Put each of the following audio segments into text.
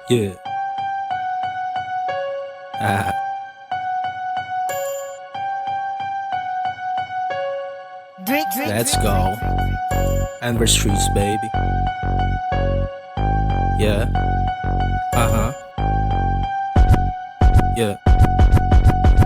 Yeah. Ah. Let's go. Amber Streets, baby. Yeah. Uh-huh. Yeah.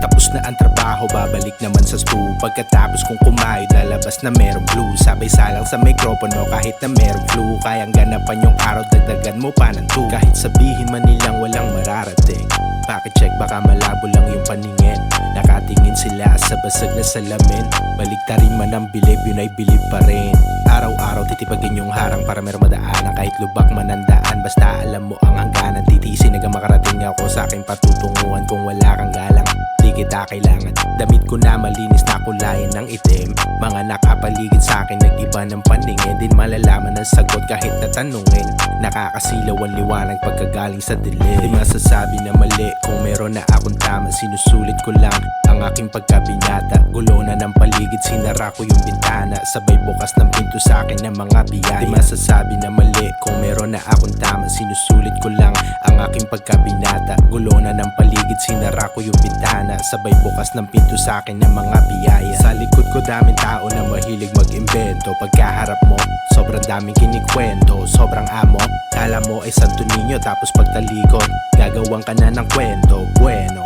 Tapos na ang trabaho, babalik naman sa stool. Pagkatapos kong kumain, lalabas na merong blue. Sabay salang sa mikropono kahit na merong flu. Kayang ganapan yung araw, dagdagan mo pa ng 2. Kahit sabihin man nilang walang mararating, pakicheck baka malabo lang yung paningin. Nakatingin sila sa basag na salamin. Baliktarin man ang bilib, yun ay bilib pa rin. Araw-araw titipagin yung harang para meron madaanan. Kahit lubak man ang daan, basta alam mo ang hangganan. Titisin hanggang makarating ako sa aking patutunguhan. Kung wala kang galang, di kita kailangan. Damit ko na malinis na kulayan ng itim. Mga nakapaligid sa akin nag-iba ng paningin. Din malalaman ang sagot kahit natanungin. Nakakasilaw ang liwanag pagkagaling sa dilim. Di masasabi na mali kung meron na akong tama. Sinusulit ko lang ang aking pagkabinata. Gulo na ng paligid, sinara ko yung bintana. Sabay bukas ng pinto sa akin ng mga biyaya. Di masasabi na mali kung meron na akong tama. Sinusulit ko lang ang aking pagkabinata. Gulo na ng paligid, sinara ko yung bintana. Sabay bukas ng pinto sa akin ng mga biyaya. Sa likod ko daming tao na mahilig mag-imbento. Pagkaharap mo, sobrang daming kinikwento. Sobrang amo, kala mo ay Santo Niño. Tapos pagtalikod, gagawang ka na ng kwento. Bueno,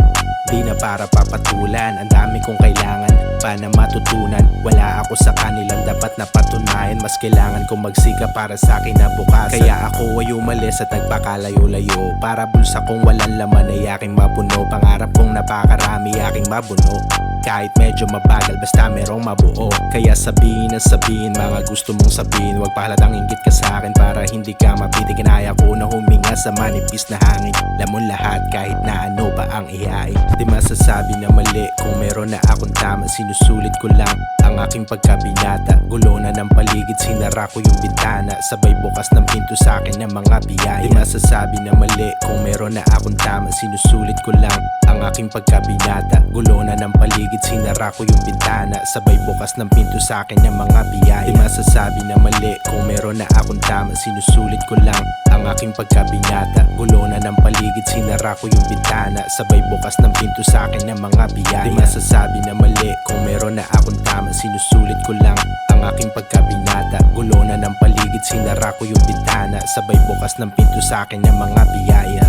di na para papatulan. Ang dami kong kailangan pa na matutunan. Wala ako sa kanilang dapat na patunayan. Mas kailangan kong magsika para sa akin na bukasan. Kaya ako ay umalis at nagpakalayo-layo. Para bulsa kong walang laman ay aking mapuno. Pangarap kong napakarami aking mabuno. Kahit medyo mabagal basta merong mabuo. Kaya sabihin na sabihin mga gusto mong sabihin. Huwag pahalatang inggit ka sa akin para hindi ka mapitin. Kinaya ko na huminga sa manipis na hangin. Lamon lahat kahit na ano pa ang ihain. Di masasabi na mali kung meron na akong tama. Sinusulit ko lang ang aking pagkabinata. Gulo na ng paligid, sinara ko yung bintana. Sabay bukas ng pinto sa akin ng mga biyaya. Di masasabi na mali kung meron na akong tama. Sinusulit ko lang ang aking pagkabinata. Gulo na ng paligid, sinara ko yung bintana. Sabay bukas ng pinto sa akin ng mga biyaya. Di masasabi na mali kung meron na akong tama. Sinusulit ko lang ang aking pagkabinata. Gulo na ng paligid, sinara ko yung bintana. Sabay bukas ng pinto sa akin ng mga biyaya. Di masasabi na mali kung meron na akong tama. Sinusulit ko lang ang aking pagkabinata. Gulo na ng paligid, sinara ko yung bintana. Sabay bukas ng pinto sa akin ng mga biyaya.